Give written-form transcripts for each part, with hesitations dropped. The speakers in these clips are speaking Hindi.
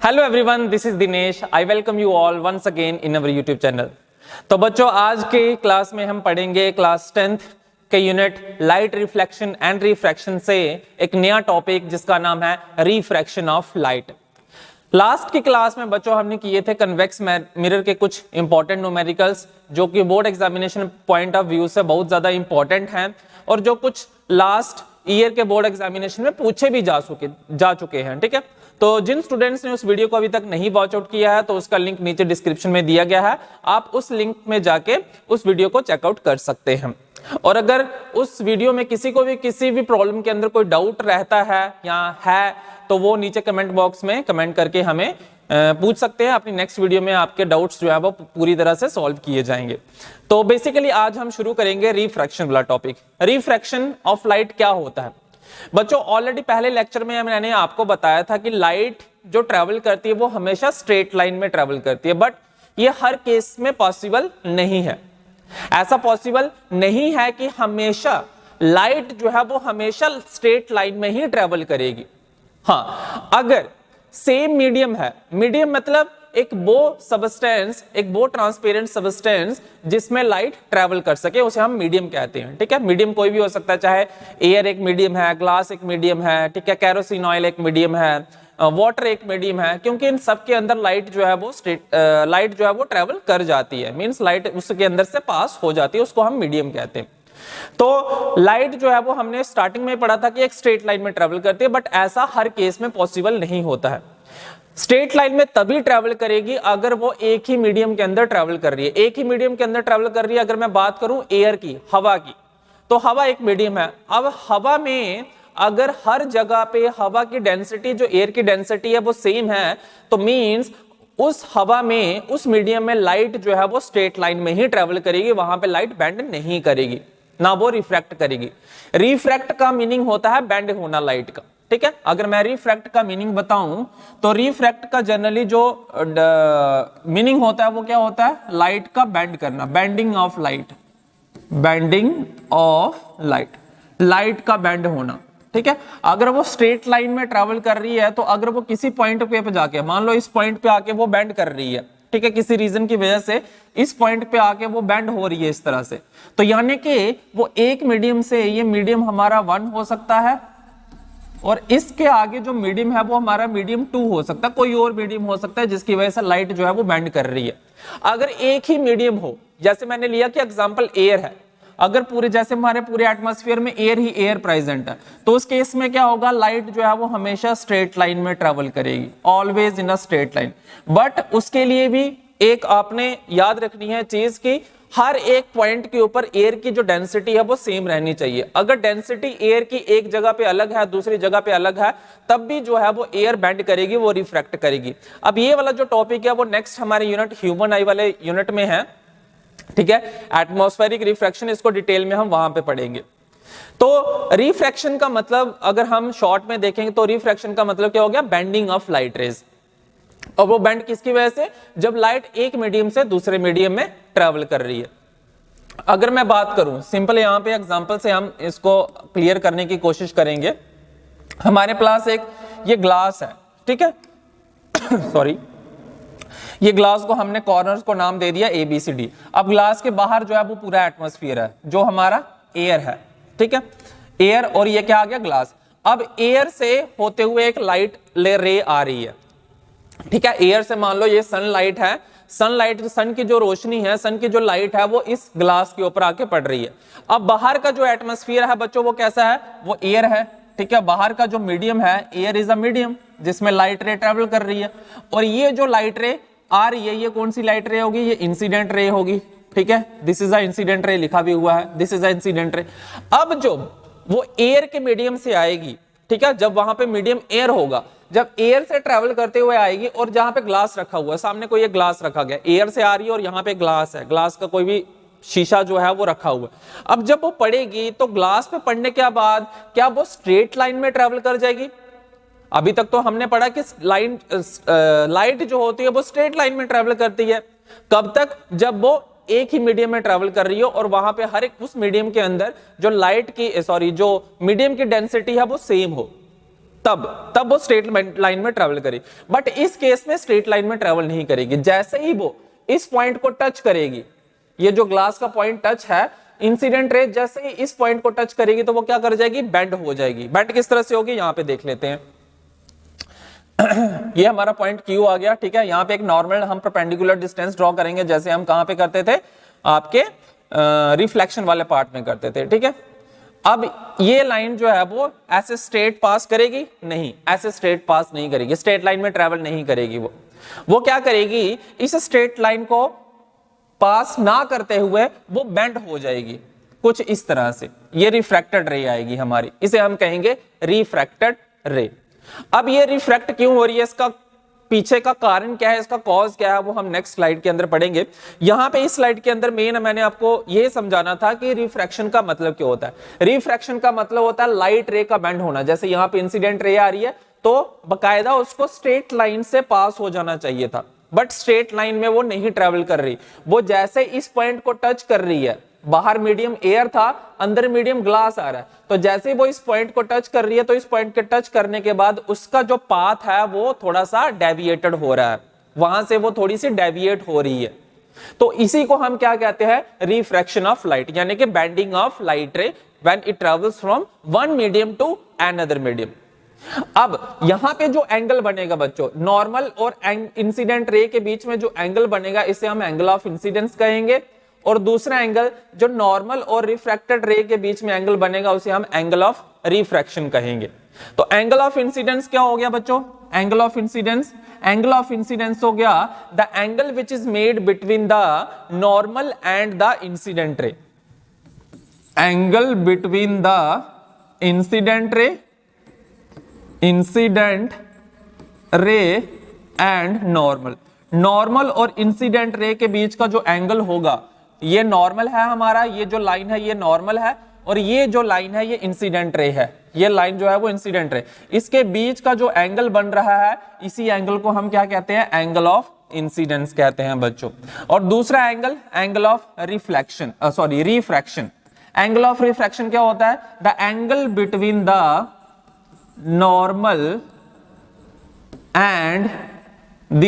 Hello everyone, this is Dinesh. I welcome you all once again in our YouTube channel. तो बच्चों, आज के क्लास में हम पढ़ेंगे क्लास 10th के unit light reflection and refraction से एक नया टॉपिक जिसका नाम है रिफ्रैक्शन ऑफ लाइट। लास्ट की क्लास में बच्चों हमने किए थे कन्वेक्स मिरर के कुछ इंपॉर्टेंट न्यूमेरिकल्स जो कि board examination point of view से बहुत ज्यादा इंपॉर्टेंट हैं और जो कुछ लास्ट ईयर के बोर्ड एग्जामिनेशन में पूछे भी जा चुके हैं। ठीक है, तो जिन स्टूडेंट्स ने उस वीडियो को अभी तक नहीं वॉच आउट किया है तो उसका लिंक नीचे डिस्क्रिप्शन में दिया गया है, आप उस लिंक में जाके उस वीडियो को चेकआउट कर सकते हैं। और अगर उस वीडियो में किसी को भी किसी भी प्रॉब्लम के अंदर कोई डाउट रहता है या है तो वो नीचे कमेंट बॉक्स में कमेंट करके हमें पूछ सकते हैं। अपनी नेक्स्ट वीडियो में आपके डाउट्स जो है वो पूरी तरह से सॉल्व किए जाएंगे। तो बेसिकली आज हम शुरू करेंगे रिफ्रैक्शन वाला टॉपिक। रिफ्रैक्शन ऑफ लाइट क्या होता है बच्चों? ऑलरेडी पहले लेक्चर में मैंने आपको बताया था कि लाइट जो ट्रेवल करती है वो हमेशा स्ट्रेट लाइन में ट्रेवल करती है, बट ये हर केस में पॉसिबल नहीं है। ऐसा पॉसिबल नहीं है कि हमेशा लाइट जो है वो हमेशा स्ट्रेट लाइन में ही ट्रेवल करेगी। हाँ, अगर सेम मीडियम है, मीडियम मतलब एक वो ट्रांसपेरेंट सबस्टेंस जिसमें लाइट ट्रेवल कर सके उसे हम मीडियम कहते हैं। ठीक है, मीडियम कोई भी हो सकता है, चाहे एयर एक मीडियम है, ग्लास एक मीडियम है, ठीक है, कैरोसिन ऑयल एक मीडियम है, वाटर एक मीडियम है, क्योंकि इन सब के अंदर लाइट जो है वो ट्रेवल कर जाती है, मींस लाइट उसके अंदर से पास हो जाती है, उसको हम मीडियम कहते हैं। तो लाइट जो है वो हमने स्टार्टिंग में पढ़ा था कि एक स्ट्रेट लाइन में ट्रेवल करती है, बट ऐसा हर केस में पॉसिबल नहीं होता है। स्ट्रेट लाइन में तभी ट्रेवल करेगी अगर वो एक ही मीडियम के अंदर ट्रेवल कर रही है। एक ही मीडियम के अंदर ट्रेवल कर रही है, अगर मैं बात करूं एयर की, हवा की, तो हवा एक मीडियम है। अब हवा में अगर हर जगह पे हवा की डेंसिटी जो एयर की डेंसिटी है वो सेम है, तो मींस उस हवा में, उस मीडियम में लाइट जो है वो स्ट्रेट लाइन में ही ट्रेवल करेगी, वहां पे लाइट बेंड नहीं करेगी, ना वो रिफ्रैक्ट करेगी। रिफ्रैक्ट का मीनिंग होता है बेंड होना लाइट का। ठीक है, अगर मैं रिफ्रैक्ट का मीनिंग बताऊं तो रिफ्रैक्ट का जनरली जो मीनिंग होता है वो क्या होता है? लाइट का बेंड करना, bending of light, bending of light, light का बेंड होना। ठीक है, अगर वो स्ट्रेट लाइन में ट्रेवल कर रही है तो अगर वो किसी पॉइंट पे जाके, मान लो इस पॉइंट पे आके वो बेंड कर रही है, ठीक है, किसी रीजन की वजह से इस पॉइंट पे आके वो बेंड हो रही है इस तरह से, तो यानी कि वो एक मीडियम से, ये मीडियम हमारा 1 हो सकता है और इसके आगे जो मीडियम है वो हमारा मीडियम 2 हो सकता है, कोई और मीडियम हो सकता है जिसकी वजह से लाइट जो है वो बेंड कर रही है। अगर एक ही मीडियम हो, जैसे मैंने लिया कि एग्जांपल एयर है, अगर पूरे जैसे हमारे पूरे एटमॉस्फेयर में एयर प्रेजेंट है, तो उस केस में क्या होगा? लाइट जो है वो हमेशा स्ट्रेट लाइन में ट्रेवल करेगी, always in a straight line. But उसके लिए भी एक आपने याद रखनी है चीज की हर एक पॉइंट के ऊपर एयर की जो डेंसिटी है वो सेम रहनी चाहिए। अगर डेंसिटी एयर की एक जगह पे अलग है, दूसरी जगह पे अलग है, तब भी जो है वो एयर बेंड करेगी, वो रिफ्रैक्ट करेगी। अब ये वाला जो टॉपिक है वो नेक्स्ट हमारे यूनिट ह्यूमन आई वाले यूनिट में है। ठीक है, एटमॉस्फेरिक रिफ्रैक्शन, इसको डिटेल में हम वहां पे पढ़ेंगे। तो रिफ्रैक्शन का मतलब अगर हम शॉर्ट में देखेंगे तो रिफ्रैक्शन का मतलब क्या हो गया? Bending of light rays. और वो बेंड किसकी वजह से? जब लाइट एक मीडियम से दूसरे मीडियम में ट्रेवल कर रही है। अगर मैं बात करूं सिंपल, यहां पे एग्जांपल से हम इसको क्लियर करने की कोशिश करेंगे। हमारे पास एक ये ग्लास है, ठीक है सॉरी, ये ग्लास को हमने कॉर्नर्स को नाम दे दिया ABCD। अब ग्लास के बाहर जो है वो पूरा एटमॉस्फेयर है जो हमारा एयर है। ठीक है, एयर, और ये क्या आ गया? ग्लास। अब एयर से होते हुए एक लाइट रे आ रही है। ठीक है, एयर से मान लो ये सनलाइट है, सनलाइट, सन की जो रोशनी है, सन की जो लाइट है वो इस ग्लास के ऊपर आके पड़ रही है। अब बाहर का जो एटमॉस्फेयर है बच्चों वो कैसा है? वो एयर है। ठीक है, बाहर का जो मीडियम है, एयर इज अ मीडियम जिसमें लाइट रे ट्रेवल कर रही है। और ये जो लाइट रे आ रही है, ये कौन सी लाइट रे होगी? ये इंसिडेंट रे होगी। ठीक है, this is a incident ray लिखा भी हुआ है, this is a incident ray. अब जो वो एयर के मीडियम से आएगी, ठीक है, जब वहां पे मीडियम एयर होगा, जब एयर से ट्रेवल करते हुए आएगी, और जहां पे ग्लास रखा हुआ है, सामने कोई एक ग्लास रखा गया, एयर से आ रही है और यहाँ पे ग्लास है, ग्लास का कोई भी शीशा जो है वो रखा हुआ है। अब जब वो पड़ेगी तो ग्लास पे पड़ने के बाद क्या वो स्ट्रेट लाइन में ट्रेवल कर जाएगी? अभी तक तो हमने पढ़ा कि लाइट जो होती है वो स्ट्रेट लाइन में ट्रेवल करती है। कब तक? जब वो एक ही मीडियम में ट्रेवल कर रही हो और वहां पे हर एक उस मीडियम के अंदर जो मीडियम की डेंसिटी है वो सेम हो। तब वो स्ट्रेट लाइन में ट्रेवल करेगी। बट इस केस में स्ट्रेट लाइन में ट्रेवल नहीं करेगी। जैसे ही वो इस पॉइंट को टच करेगी, ये जो ग्लास का पॉइंट टच है, इंसिडेंट रे जैसे ही इस पॉइंट को टच करेगी तो वो क्या कर जाएगी, बेंड हो जाएगी। बेंड किस तरह से होगी, यहां पे देख लेते हैं। ये हमारा पॉइंट Q आ गया, ठीक है। यहाँ पे एक नॉर्मल हम परपेंडिकुलर डिस्टेंस ड्रॉ करेंगे, जैसे हम कहां पे करते थे, आपके रिफ्लेक्शन वाले पार्ट में करते थे, ठीक है। अब ये लाइन जो है वो ऐसे स्ट्रेट पास करेगी नहीं, ऐसे स्ट्रेट पास नहीं करेगी, स्ट्रेट लाइन में ट्रेवल नहीं करेगी। वो क्या करेगी, इस स्ट्रेट लाइन को पास ना करते हुए वो बेंड हो जाएगी कुछ इस तरह से। ये रिफ्रैक्टेड रे आएगी हमारी, इसे हम कहेंगे रिफ्रैक्टेड रे। अब ये रिफ्रैक्ट क्यों हो रही है, इसका पीछे का कारण क्या है, इसका कॉज क्या है, वो हम नेक्स्ट स्लाइड के अंदर पढ़ेंगे। यहां पे इस स्लाइड के अंदर मेन मैंने आपको ये समझाना था कि रिफ्रैक्शन का मतलब क्या होता है। रिफ्रैक्शन का मतलब होता है लाइट रे का बेंड होना। जैसे यहां पे इंसिडेंट रे आ रही है तो बकायदा उसको स्ट्रेट लाइन से पास हो जाना चाहिए था, बट स्ट्रेट लाइन में वो नहीं ट्रेवल कर रही। वो जैसे इस पॉइंट को टच कर रही है, बाहर मीडियम एयर था, अंदर मीडियम ग्लास आ रहा है, तो जैसे ही वो इस पॉइंट को टच कर रही है तो इस पॉइंट के टच करने के बाद उसका जो पाथ है वो थोड़ा सा डेविएटेड हो रहा है, वहां से वो थोड़ी सी डेविएट हो रही है। तो इसी को हम क्या कहते हैं, रिफ्रैक्शन ऑफ लाइट, यानी कि bending of light ray when it travels from one medium to another medium. अब यहां पे जो एंगल बनेगा बच्चों, नॉर्मल और इंसिडेंट रे के बीच में जो एंगल बनेगा इसे हम एंगल ऑफ इंसिडेंस कहेंगे, और दूसरा एंगल जो नॉर्मल और रिफ्रैक्टेड रे के बीच में एंगल बनेगा उसे हम एंगल ऑफ रिफ्रैक्शन कहेंगे। तो एंगल ऑफ इंसिडेंस क्या हो गया बच्चों, एंगल ऑफ इंसिडेंस हो गया the angle which is made between the normal and the incident ray. Angle between the incident ray and normal और इंसिडेंट रे के बीच का जो एंगल होगा, ये नॉर्मल है हमारा, ये जो लाइन है ये नॉर्मल है, और ये जो लाइन है ये इंसिडेंट रे है, ये लाइन जो है वो इंसिडेंट रे। इसके बीच का जो एंगल बन रहा है, इसी एंगल को हम क्या कहते हैं, एंगल ऑफ इंसिडेंस कहते हैं बच्चों। और दूसरा angle, angle of reflection, refraction. Angle of refraction क्या होता है, the angle between the normal and the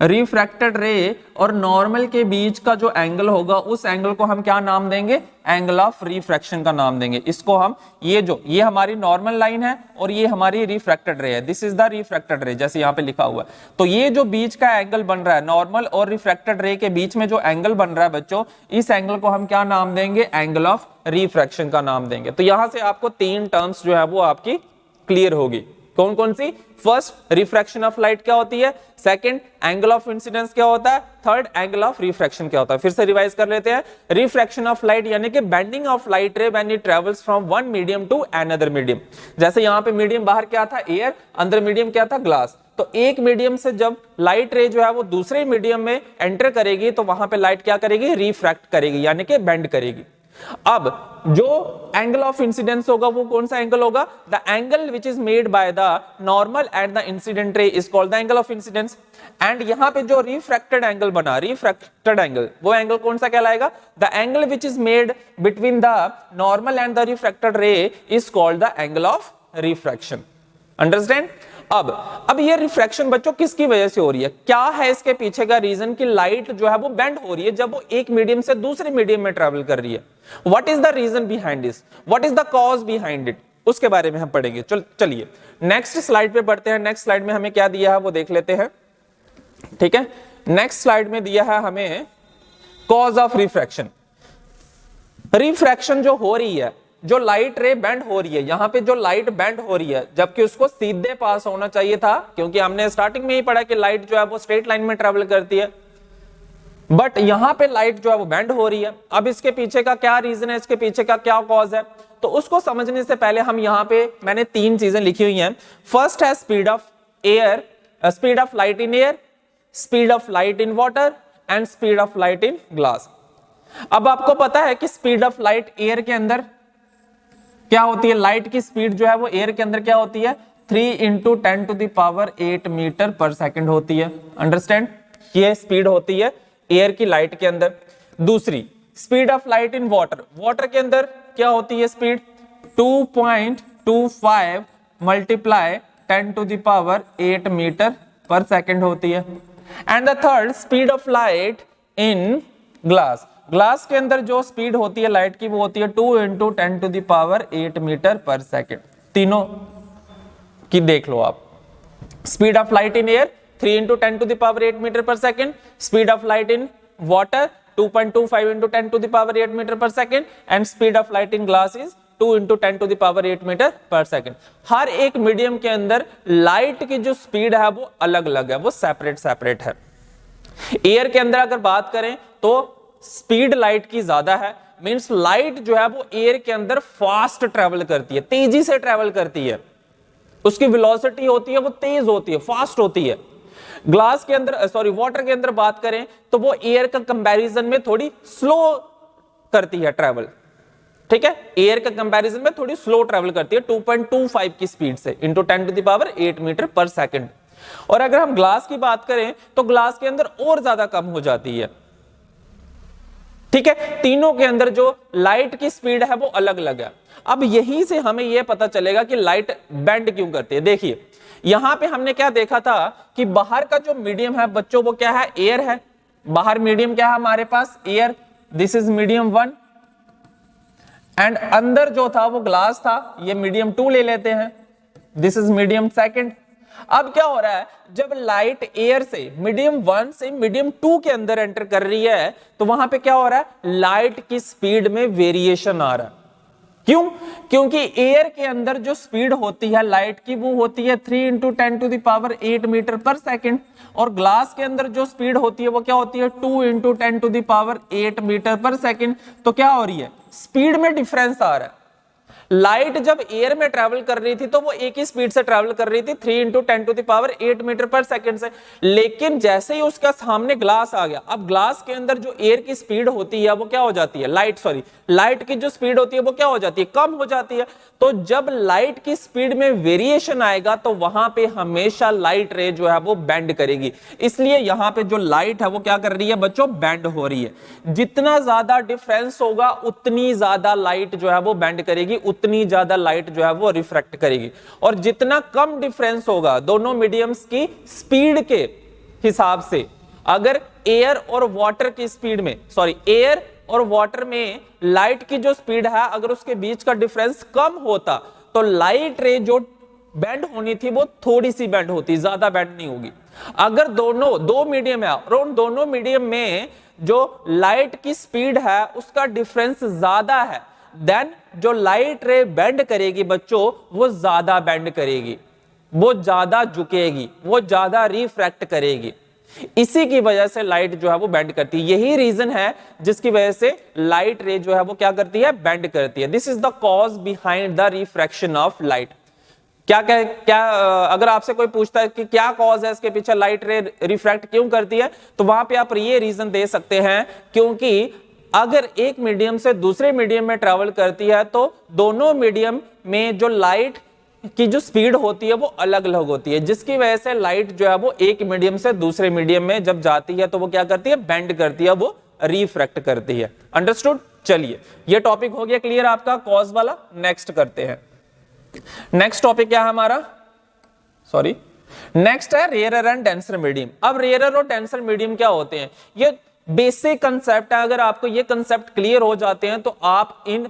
refracted रे और नॉर्मल के बीच का जो एंगल होगा उस एंगल को हम क्या नाम देंगे, एंगल ऑफ रिफ्रैक्शन का नाम देंगे। इसको हम ये हमारी नॉर्मल लाइन है और ये हमारी रिफ्रैक्टेड रे है, दिस इज द रिफ्रैक्टेड रे, जैसे यहाँ पे लिखा हुआ है। तो ये जो बीच का एंगल बन रहा है, नॉर्मल और रिफ्रैक्टेड रे के बीच में जो एंगल बन रहा है बच्चों, इस एंगल को हम क्या नाम देंगे, एंगल ऑफ रिफ्रैक्शन का नाम देंगे। तो यहां से आपको तीन टर्म्स जो है वो आपकी क्लियर होगी। कौन कौन सी, फर्स्ट रिफ्रैक्शन ऑफ लाइट क्या होती है, सेकंड एंगल ऑफ इंसिडेंस क्या होता है, थर्ड एंगल ऑफ रिफ्रैक्शन क्या होता है। फिर से रिवाइज कर लेते हैं। रिफ्रैक्शन ऑफ लाइट यानी कि bending of light ray when it travels from one medium to another medium. जैसे यहां पे मीडियम बाहर क्या था, एयर, अंदर मीडियम क्या था, ग्लास। तो एक मीडियम से जब लाइट रे जो है वो दूसरे मीडियम में एंटर करेगी तो वहां पे लाइट क्या करेगी, रिफ्रैक्ट करेगी, यानी कि बेंड करेगी। अब जो एंगल ऑफ इंसिडेंस होगा वो कौन सा एंगल होगा, the angle which is made by the normal and the incident ray is called the angle of incidence. And यहां पे जो रिफ्रैक्टेड एंगल बना, रिफ्रैक्टेड एंगल, वो एंगल कौन सा कहलाएगा, the angle which is made between the normal and the refracted रे is called the angle of refraction. Understand. अब ये रिफ्रैक्शन बच्चों किसकी वजह से हो रही है, क्या है इसके पीछे का रीजन कि लाइट जो है वो बेंड हो रही है जब वो एक मीडियम से दूसरे मीडियम में ट्रेवल कर रही है। What is the reason behind this, what is the cause behind it, उसके बारे में हम पढ़ेंगे। चलिए नेक्स्ट स्लाइड पे बढ़ते हैं। नेक्स्ट स्लाइड में हमें क्या दिया है वो देख लेते हैं, ठीक है। नेक्स्ट स्लाइड में दिया है हमें कॉज ऑफ रिफ्रैक्शन। रिफ्रैक्शन जो हो रही है, जो लाइट रे बेंड हो रही है, यहां पे जो लाइट बेंड हो रही है जबकि उसको सीधे पास होना चाहिए था, क्योंकि हमने स्टार्टिंग में ही पढ़ा कि लाइट जो है वो स्ट्रेट लाइन में ट्रेवल करती है, बट यहां पे लाइट जो है वो बेंड हो रही है। अब इसके पीछे का क्या रीजन है, इसके पीछे का क्या कॉज है, तो उसको समझने से पहले हम यहां पे मैंने तीन चीजें लिखी हुई हैं। फर्स्ट है speed of air, speed of light in air, speed of light in water and speed of light in glass. अब आपको पता है कि स्पीड ऑफ लाइट एयर के अंदर क्या होती है, लाइट की स्पीड जो है वो एयर के अंदर क्या होती है, 3 × 10⁸ मीटर पर सेकंड होती है। अंडरस्टैंड, ये स्पीड होती है एयर की लाइट के अंदर। दूसरी speed of light in water, water के अंदर क्या होती है speed, 2.25 multiply 10 to the power 8 metre per second होती है। And the third speed of light in glass, glass के अंदर जो स्पीड होती है लाइट की वो होती है 2 into 10 to the power 8 metre per second. तीनों की देख लो आप। Speed of light in air 3 into 10 to the power 8 metre per second, speed of light in water 2.25 into 10 to the power 8 metre per second, and speed of light in glass is 2 into 10 to the power 8 metre per second. हर एक मीडियम के अंदर लाइट की जो स्पीड है वो अलग अलग है, वो सेपरेट सेपरेट है। एयर के अंदर अगर बात करें तो स्पीड लाइट की ज्यादा है, मींस लाइट जो है वो एयर के अंदर फास्ट ट्रेवल करती है, तेजी से ट्रेवल करती है, उसकी वेलोसिटी होती है वो तेज होती है, फास्ट होती है। ग्लास के अंदर सॉरी वाटर के अंदर बात करें तो वो एयर का कंपैरिजन में थोड़ी स्लो करती है ट्रेवल, ठीक है, एयर का कंपैरिजन में थोड़ी स्लो ट्रेवल करती है 2.25 की स्पीड से into 10 to the power 8 metre per second. और अगर हम ग्लास की बात करें तो ग्लास के अंदर और ज्यादा कम हो जाती है, ठीक है। तीनों के अंदर जो लाइट की स्पीड है वो अलग अलग है। अब यहीं से हमें यह पता चलेगा कि लाइट बेंड क्यों करती है। देखिए यहां पे हमने क्या देखा था कि बाहर का जो मीडियम है बच्चों वो क्या है, एयर है। बाहर मीडियम क्या है हमारे पास, air, this is medium 1, and अंदर जो था वो ग्लास था, ये मीडियम 2 ले लेते हैं, दिस इज मीडियम 2। अब क्या हो रहा है, जब लाइट एयर से मीडियम 1 से मीडियम 2 के अंदर एंटर कर रही है तो वहां पे क्या हो रहा है, लाइट की स्पीड में वेरिएशन आ रहा है। क्यों? क्योंकि एयर के अंदर जो स्पीड होती है लाइट की वो होती है 3 into 10 to the power 8 metre per second, और ग्लास के अंदर जो स्पीड होती है वो क्या होती है 2 into 10 to the power 8 metre per second. तो क्या हो रही है, स्पीड में डिफरेंस आ रहा है। लाइट जब एयर में ट्रैवल कर रही थी तो वो एक ही स्पीड से ट्रैवल कर रही थी 3 into 10 to the power 8 metre per second से, लेकिन जैसे ही उसका सामने ग्लास आ गया, अब ग्लास के अंदर जो एयर की स्पीड होती है वो क्या हो जाती है, लाइट की जो स्पीड होती है वो क्या हो जाती है, कम हो जाती है। तो जब लाइट की स्पीड में वेरिएशन आएगा तो वहां पे हमेशा लाइट रे जो है वो बेंड करेगी। इसलिए यहां पे जो लाइट है वो क्या कर रही है बच्चों, बेंड हो रही है। जितना ज्यादा डिफरेंस होगा उतनी ज्यादा लाइट जो है वो बेंड करेगी, उतनी ज्यादा लाइट जो है वो रिफ्रैक्ट करेगी। और जितना कम डिफरेंस होगा दोनों मीडियम्स की स्पीड के हिसाब से, अगर एयर और वाटर की स्पीड में एयर और वाटर में लाइट की जो स्पीड है अगर उसके बीच का डिफरेंस कम होता तो लाइट रे जो बेंड होनी थी वो थोड़ी सी बेंड होती, ज्यादा बेंड नहीं होगी। अगर दो मीडियम है और उन दोनों मीडियम में जो लाइट की स्पीड है उसका डिफरेंस ज्यादा है, देन जो लाइट रे बेंड करेगी बच्चों वो ज्यादा बेंड करेगी, वो ज्यादा झुकेगी, वो ज्यादा रिफ्रैक्ट करेगी। इसी की वजह से लाइट जो है वो बेंड करती है। यही रीजन है जिसकी वजह से लाइट रे जो है वो क्या करती है, बेंड करती है। This is the cause behind the refraction of light. क्या अगर आपसे कोई पूछता है कि क्या कॉज है इसके पीछे, लाइट रे रिफ्रैक्ट क्यों करती है, तो वहां पे आप ये रीजन दे सकते हैं क्योंकि अगर एक मीडियम से दूसरे मीडियम में ट्रेवल करती है तो दोनों मीडियम में जो लाइट की जो स्पीड होती है वो अलग अलग होती है, जिसकी वजह से लाइट जो है वो एक मीडियम से दूसरे मीडियम में जब जाती है तो वो क्या करती है, बेंड करती है, वो रिफ्रैक्ट करती है। अंडरस्टूड? चलिए ये टॉपिक हो गया क्लियर आपका कॉज वाला। नेक्स्ट करते हैं। नेक्स्ट टॉपिक क्या है हमारा, नेक्स्ट है रेयरर एंड डेंसर मीडियम। अब रेयरर और डेंसर मीडियम क्या होते हैं, ये बेसिक कंसेप्ट है। अगर आपको ये कंसेप्ट क्लियर हो जाते हैं तो आप इन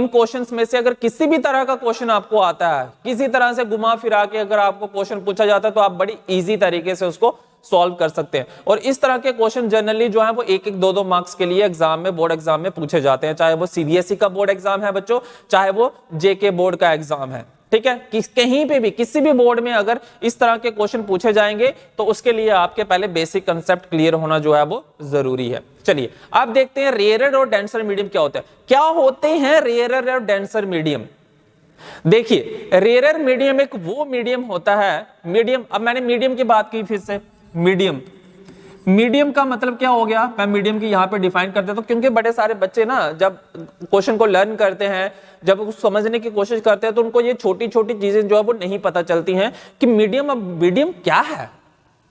क्वेश्चंस में से अगर किसी भी तरह का क्वेश्चन आपको आता है, किसी तरह से घुमा फिरा के अगर आपको क्वेश्चन पूछा जाता है तो आप बड़ी इजी तरीके से उसको सॉल्व कर सकते हैं। और इस तरह के क्वेश्चन जनरली जो है वो 1-1, 2-2 मार्क्स के लिए एग्जाम में, बोर्ड एग्जाम में पूछे जाते हैं, चाहे वो सीबीएसई का बोर्ड एग्जाम है बच्चों, चाहे वो जेके बोर्ड का एग्जाम है, ठीक है। कहीं पे भी किसी भी बोर्ड में अगर इस तरह के क्वेश्चन पूछे जाएंगे तो उसके लिए आपके पहले बेसिक कंसेप्ट क्लियर होना जो है वो जरूरी है। चलिए आप देखते हैं रेयरर और डेंसर मीडियम क्या होता है। क्या होते हैं रेयरर और डेंसर मीडियम? देखिए रेयरर मीडियम एक वो मीडियम होता है, मीडियम, अब मैंने मीडियम की बात की, फिर से मीडियम का मतलब क्या हो गया, मैं मीडियम की यहां पे डिफाइन कर देता हूं क्योंकि बड़े सारे बच्चे ना जब क्वेश्चन को लर्न करते हैं, जब उसको समझने की कोशिश करते हैं तो उनको ये छोटी छोटी चीजें जो है वो नहीं पता चलती हैं कि मीडियम क्या है,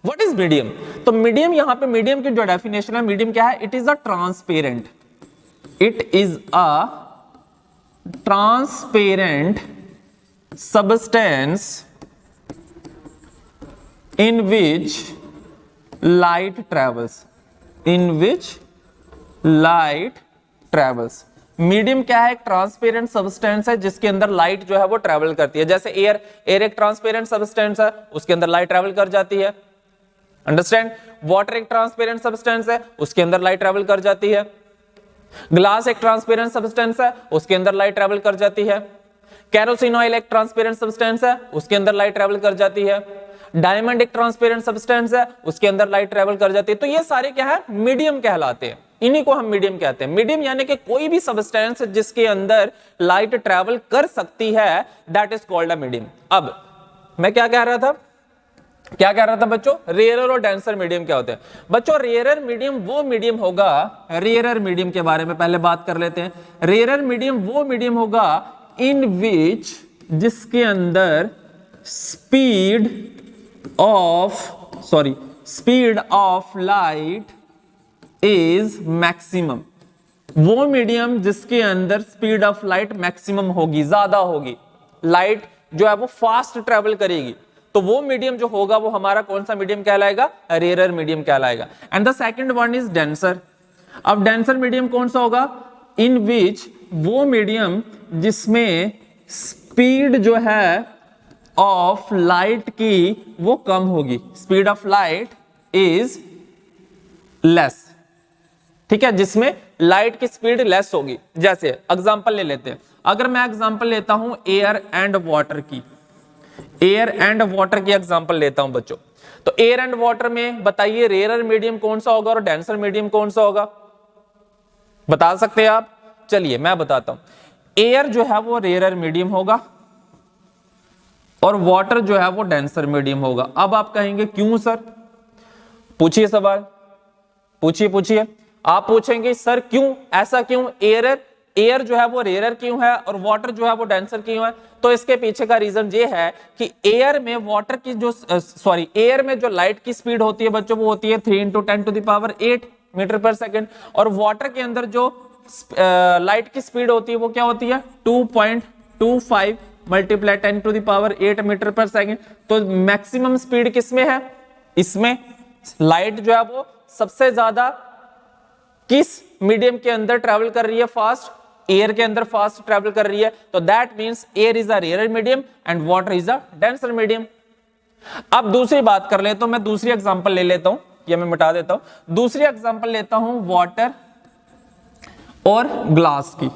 व्हाट इज मीडियम। तो मीडियम, यहां पे मीडियम की जो डेफिनेशन है, मीडियम क्या है, it is a transparent substance in which light travels, in which light travels। Medium क्या है? एक ट्रांसपेरेंट सब्सटेंस है जिसके अंदर लाइट जो है वो ट्रेवल करती है। जैसे एयर, एयर एक ट्रांसपेरेंट सब्सटेंस है, उसके अंदर लाइट ट्रेवल कर जाती है। अंडरस्टैंड? वाटर एक ट्रांसपेरेंट सब्सटेंस है, उसके अंदर लाइट ट्रेवल कर जाती है। ग्लास एक ट्रांसपेरेंट सब्सटेंस है, उसके अंदर लाइट ट्रेवल कर जाती है। कैरोसिन ऑयल एक ट्रांसपेरेंट सब्सटेंस है, उसके अंदर लाइट ट्रेवल कर जाती है। डायमंड एक ट्रांसपेरेंट सब्सटेंस है, उसके अंदर लाइट ट्रेवल कर जाती है। तो ये सारे क्या है? मीडियम कहलाते हैं। इन्हीं को हम मीडियम कहते हैं। मीडियम यानी कि कोई भी सब्सटेंस जिसके अंदर लाइट ट्रेवल कर सकती है, that is called a medium. अब मैं क्या कह रहा था? क्या कह रहा था बच्चों? रेयरर और डेंसर मीडियम क्या होते हैं? बच्चों रेयरर मीडियम वो मीडियम होगा, रेयरर मीडियम के बारे में पहले बात कर लेते हैं। रेयरर मीडियम वो मीडियम होगा इन विच, जिसके अंदर speed of light is maximum. वो मीडियम जिसके अंदर स्पीड ऑफ लाइट मैक्सिमम होगी, ज्यादा होगी, लाइट जो है वो फास्ट ट्रेवल करेगी, तो वो मीडियम जो होगा वो हमारा कौन सा मीडियम कहलाएगा? रेयरर मीडियम कहलाएगा। And the second one is denser. अब डेंसर मीडियम कौन सा होगा? इन विच, वो मीडियम जिसमें स्पीड जो है ऑफ लाइट की वो कम होगी, speed of light is less. ठीक है, जिसमें लाइट की स्पीड लेस होगी। जैसे एग्जांपल ले लेते हैं, अगर मैं एग्जांपल लेता हूं एयर एंड वाटर की, एयर एंड वाटर की एग्जांपल लेता हूं बच्चों, तो एयर एंड वाटर में बताइए रेयरर मीडियम कौन सा होगा और डेंसर मीडियम कौन सा होगा? बता सकते हैं आप? चलिए मैं बताता हूं। एयर जो है वो रेयरर मीडियम होगा और वाटर जो है वो डेंसर मीडियम होगा। अब आप कहेंगे क्यों सर? पूछिए सवाल, पूछिए। आप पूछेंगे सर क्यों, ऐसा क्यों? एयर जो है वो रेयरर क्यों है और वाटर जो है वो डेंसर क्यों है? तो इसके पीछे का रीजन ये है कि एयर में वाटर की जो एयर में जो लाइट की स्पीड होती है बच्चों वो होती है 3 × 10⁸ मीटर पर सेकंड, और वाटर के अंदर जो लाइट की स्पीड होती है वो क्या होती है? 2.25 × 10⁸ मीटर पर सेकंड। तो मैक्सिमम स्पीड किसमें है? इसमें। लाइट जो है वो सबसे ज्यादा किस मीडियम के अंदर ट्रेवल कर रही है? फास्ट। एयर के अंदर फास्ट ट्रेवल कर रही है, तो that means air is a rarer medium and water is a denser medium. अब दूसरी बात कर ले, तो मैं दूसरी एग्जांपल ले लेता हूं, ये मैं मिटा देता हूं। दूसरी एग्जांपल लेता हूं वाटर और ग्लास की,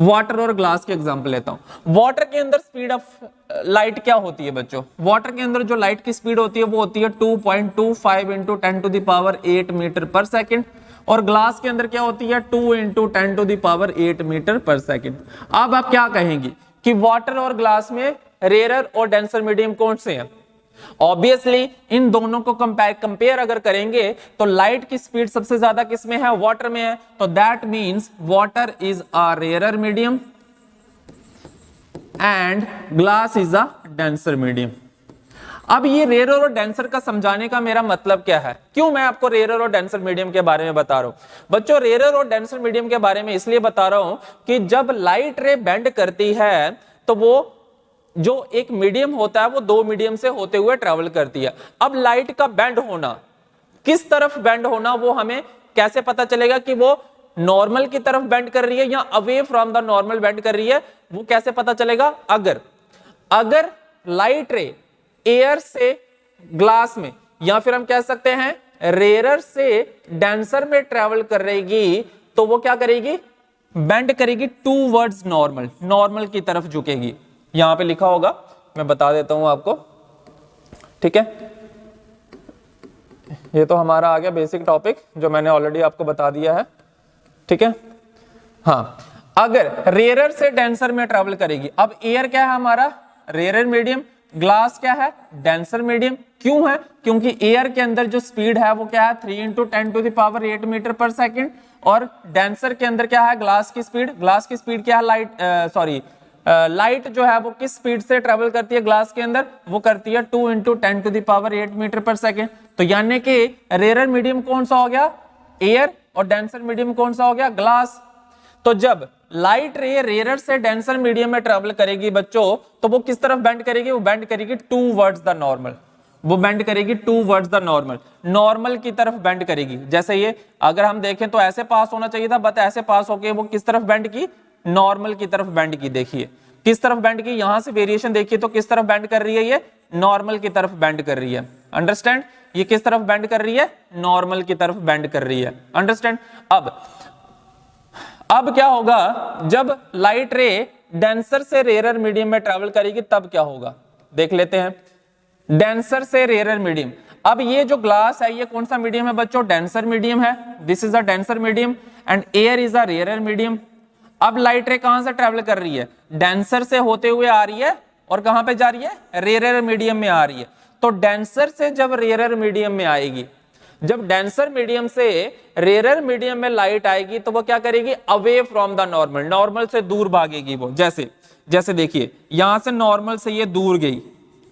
वाटर और ग्लास की एग्जांपल लेता हूं। वाटर के अंदर स्पीड ऑफ लाइट क्या होती है बच्चों? वाटर के अंदर जो लाइट की स्पीड होती है वो होती है 2.25 × 10⁸ मीटर पर सेकंड, और ग्लास के अंदर क्या होती है? 2 × 10⁸ मीटर पर सेकंड। अब आप क्या कहेंगे कि वाटर और ग्लास में रेयरर और डेंसर मीडियम कौन से हैं? ऑब्वियसली इन दोनों को कंपेयर अगर करेंगे तो लाइट की स्पीड सबसे ज्यादा किसमें है? वाटर में है। तो that means water is a rarer medium and glass is a denser medium. अब ये रेयरर और डेंसर का समझाने का मेरा मतलब क्या है? क्यों मैं आपको रेयरर और डेंसर मीडियम के बारे में बता रहा हूं बच्चों? रेयरर और डेंसर मीडियम के बारे में इसलिए बता रहा हूं कि जब लाइट रे बेंड करती है तो वो जो एक मीडियम होता है वो दो मीडियम से होते हुए ट्रेवल करती है। अब लाइट का बेंड होना, किस तरफ बेंड होना, वो हमें कैसे पता चलेगा कि वो नॉर्मल की तरफ बेंड कर रही है या away from the normal bend कर रही है? वो कैसे पता चलेगा? अगर लाइट रे एयर से ग्लास में, या फिर हम कह सकते हैं रेयरर से डेंसर में ट्रेवल कर रहेगी, तो वो क्या करेगी? बेंड करेगी टूवर्ड्स नॉर्मल, नॉर्मल की तरफ झुकेगी। यहां पे लिखा होगा, मैं बता देता हूं आपको। ठीक है, ये तो हमारा आ गया बेसिक टॉपिक जो मैंने ऑलरेडी आपको बता दिया है। ठीक है, हाँ, अगर रेयरर से डेंसर में ट्रेवल करेगी, अब एयर क्या है हमारा? रेयरर मीडियम, ग्लास क्या है? Denser medium. क्यों है? क्योंकि एयर के अंदर जो स्पीड है वो क्या है? 3 × 10⁸ मीटर पर सेकंड, और डेंसर के अंदर क्या है? ग्लास की स्पीड क्या है? लाइट जो है वो किस स्पीड से ट्रेवल करती है ग्लास के अंदर? वो करती है 2 × 10⁸ मीटर पर सेकंड। तो यानी कि रेयरर मीडियम कौन सा हो गया? एयर, और डेंसर मीडियम कौन सा हो गया? ग्लास। तो जब लाइट रे रेयर से डेंसर मीडियम में ट्रेवल करेगी बच्चों, तो वो किस तरफ बेंड करेगी? वो बेंड करेगी टूवर्ड्स द नॉर्मल। वो बेंड करेगी टूवर्ड्स द नॉर्मल, नॉर्मल की तरफ बेंड करेगी। जैसे ये अगर हम देखें तो ऐसे पास होना चाहिए था, बट ऐसे पास होके वो किस तरफ बेंड की? नॉर्मल की तरफ बेंड की। देखिए किस तरफ बेंड की, यहां से वेरिएशन देखिए तो किस तरफ बेंड कर रही है? ये नॉर्मल की तरफ बेंड कर रही है। अंडरस्टैंड? ये किस तरफ बेंड कर रही है? नॉर्मल की तरफ बेंड कर रही है। अंडरस्टैंड? अब क्या होगा जब लाइट रे डेंसर से रेयर मीडियम में ट्रेवल करेगी, तब क्या होगा देख लेते हैं। डेंसर से रेयर मीडियम, अब ये जो ग्लास है ये कौन सा मीडियम है बच्चों? डेंसर मीडियम है। This is a denser medium and air is a rarer medium. अब लाइट रे कहां से ट्रेवल कर रही है? डेंसर से होते हुए आ रही है और कहां पे जा रही है? रेयर मीडियम में आ रही है। तो डेंसर से जब रेयर मीडियम में आएगी, जब डेंसर मीडियम से रेयर मीडियम में लाइट आएगी तो वो क्या करेगी? Away from the normal, normal से दूर भागेगी वो। जैसे देखिए यहां से नॉर्मल से ये दूर गई,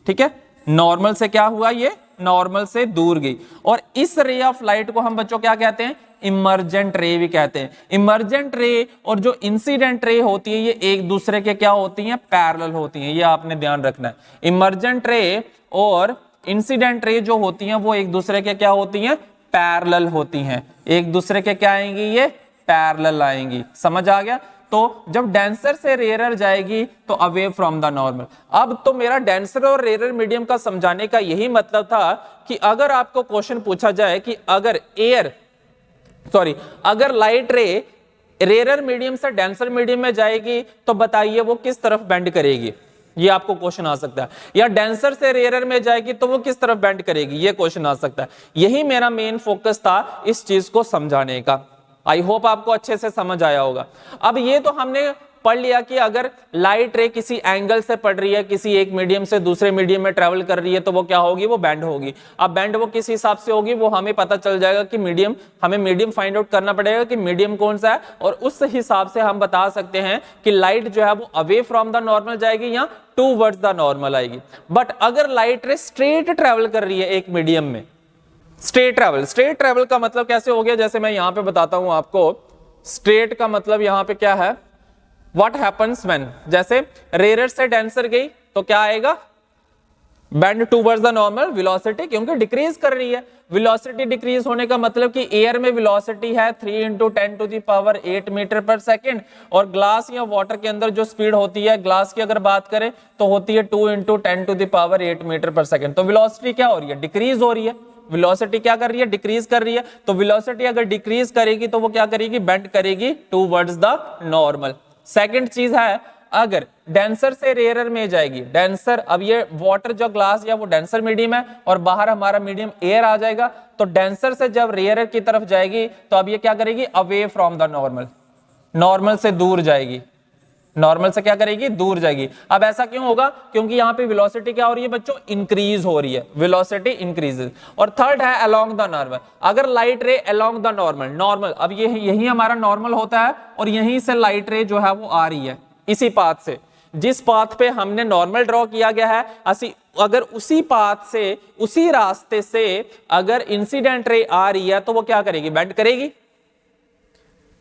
ठीक है, नॉर्मल से क्या हुआ? ये नॉर्मल से दूर गई। और इस रे ऑफ लाइट को हम बच्चों क्या कहते हैं? इमर्जेंट रे भी कहते हैं। इमर्जेंट रे और जो इंसिडेंट रे होती है ये एक दूसरे के क्या होती हैं? पैरेलल होती हैं। ये आपने ध्यान रखना है। इमर्जेंट रे और इंसिडेंट रे जो होती हैं वो एक दूसरे के क्या होती हैं? पैरेलल होती हैं। एक दूसरे के क्या आएंगी? ये पैरेलल आएंगी। समझ आ गया? तो जब डेंसर से रेयर जाएगी तो अवे फ्रॉम द नॉर्मल। अब तो मेरा डेंसर और रेयर मीडियम का समझाने का यही मतलब था कि अगर आपको क्वेश्चन पूछा जाए कि अगर लाइट रे रेयर मीडियम से डेंसर मीडियम में जाएगी तो बताइए वो किस तरफ बेंड करेगी? ये आपको क्वेश्चन आ सकता है। या डेंसर से रेयर में जाएगी तो वो किस तरफ बेंड करेगी? ये क्वेश्चन आ सकता है। यही मेरा मेन फोकस था इस चीज को समझाने का। आई होप आपको अच्छे से समझ आया होगा। अब ये तो हमने पढ़ लिया कि अगर लाइट रे किसी एंगल से पड़ रही है, किसी एक मीडियम से दूसरे मीडियम में ट्रेवल कर रही है तो वो क्या होगी? वो बेंड होगी। अब बेंड वो किस हिसाब से होगी वो हमें पता चल जाएगा कि हमें मीडियम फाइंड आउट करना पड़ेगा कि मीडियम कौन सा है, और उस हिसाब से हम बता सकते हैं कि लाइट जो है वो अवे फ्रॉम द नॉर्मल जाएगी या टूवर्ड्स द नॉर्मल आएगी। बट अगर लाइट रे स्ट्रेट ट्रेवल कर रही है एक मीडियम में, स्ट्रेट ट्रेवल का मतलब कैसे हो गया? जैसे मैं यहां पे बताता हूं आपको। स्ट्रेट का मतलब यहां पे क्या है? व्हाट हैपन्स व्हेन, जैसे रेयर से डेंसर गई तो क्या आएगा? Bend towards the normal. Velocity क्योंकि डिक्रीज कर रही है, वेलोसिटी डिक्रीज होने का मतलब कि एयर में वेलोसिटी है 3 × 10⁸ मीटर पर सेकेंड, और ग्लास या वाटर के अंदर जो स्पीड होती है ग्लास की अगर बात करें तो होती है 2 × 10⁸ मीटर पर सेकेंड। तो वेलोसिटी क्या हो रही है? डिक्रीज हो रही है। वेलोसिटी क्या कर रही है? डिक्रीज कर रही है। तो वेलोसिटी अगर डिक्रीज करेगी तो वो क्या करेगी? बेंड करेगी टूवर्ड्स द नॉर्मल। सेकंड चीज है, अगर डेंसर से रेयर में जाएगी, डेंसर, अब ये वाटर जो ग्लास या वो डेंसर मीडियम है और बाहर हमारा मीडियम एयर आ जाएगा, तो डेंसर से जब रेयर की तरफ जाएगी तो अब ये क्या करेगी? Away from the normal, normal से दूर जाएगी। नॉर्मल से क्या करेगी? दूर जाएगी। अब ऐसा क्यों होगा? क्योंकि यहाँ पे वेलोसिटी क्या हो रही है बच्चों? इंक्रीज हो रही है, वेलोसिटी इंक्रीजेस। और थर्ड है अलोंग द नॉर्मल। अगर लाइट रे अलोंग द नॉर्मल, अब ये यही हमारा नॉर्मल होता है और यहीं से लाइट रे जो है वो आ रही है, इसी पाथ से, जिस पाथ पे हमने नॉर्मल ड्रॉ किया गया है, अगर उसी पाथ से, उसी रास्ते से अगर इंसिडेंट रे आ रही है तो वो क्या करेगी? बेंड करेगी?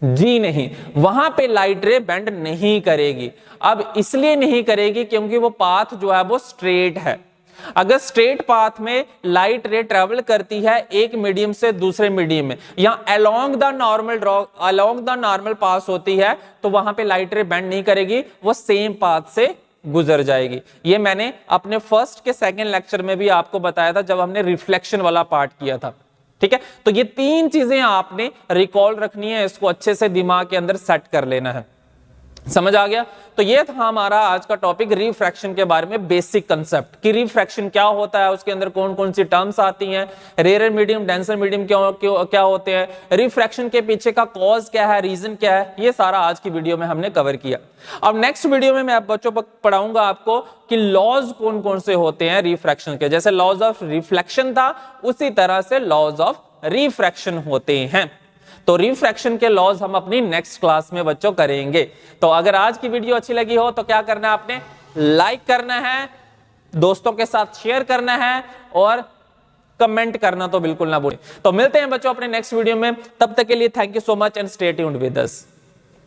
जी नहीं, वहां पे लाइट रे बेंड नहीं करेगी। अब इसलिए नहीं करेगी क्योंकि वो पाथ जो है वो स्ट्रेट है। अगर स्ट्रेट पाथ में लाइट रे ट्रेवल करती है एक मीडियम से दूसरे मीडियम में, या अलोंग द नॉर्मल पास होती है, तो वहां पे लाइट रे बेंड नहीं करेगी, वो सेम पाथ से गुजर जाएगी। ये मैंने अपने फर्स्ट के सेकंड लेक्चर में भी आपको बताया था जब हमने रिफ्लेक्शन वाला पार्ट किया था। ठीक है, तो ये तीन चीजें आपने रिकॉल रखनी है, इसको अच्छे से दिमाग के अंदर सेट कर लेना है। समझ आ गया? तो ये था हमारा आज का टॉपिक रिफ्रैक्शन के बारे में, बेसिक कंसेप्ट कि रिफ्रैक्शन क्या होता है, उसके अंदर कौन कौन सी टर्म्स आती हैं, रेयर मीडियम, डेंसर मीडियम क्या होते हैं, रिफ्रैक्शन के पीछे का कॉज क्या है, रीजन क्या है, ये सारा आज की वीडियो में हमने कवर किया। अब नेक्स्ट वीडियो में मैं बच्चों को पढ़ाऊंगा आपको कि लॉज कौन कौन से होते हैं रिफ्रैक्शन के। जैसे लॉज ऑफ रिफ्लेक्शन था उसी तरह से लॉज ऑफ रिफ्रैक्शन होते हैं। तो रिफ्रैक्शन के लॉज हम अपनी नेक्स्ट क्लास में बच्चों करेंगे। तो अगर आज की वीडियो अच्छी लगी हो तो क्या करना है आपने? लाइक करना है, दोस्तों के साथ शेयर करना है और कमेंट करना तो बिल्कुल ना भूलें। तो मिलते हैं बच्चों अपने नेक्स्ट वीडियो में, तब तक के लिए thank you so much and stay tuned with us.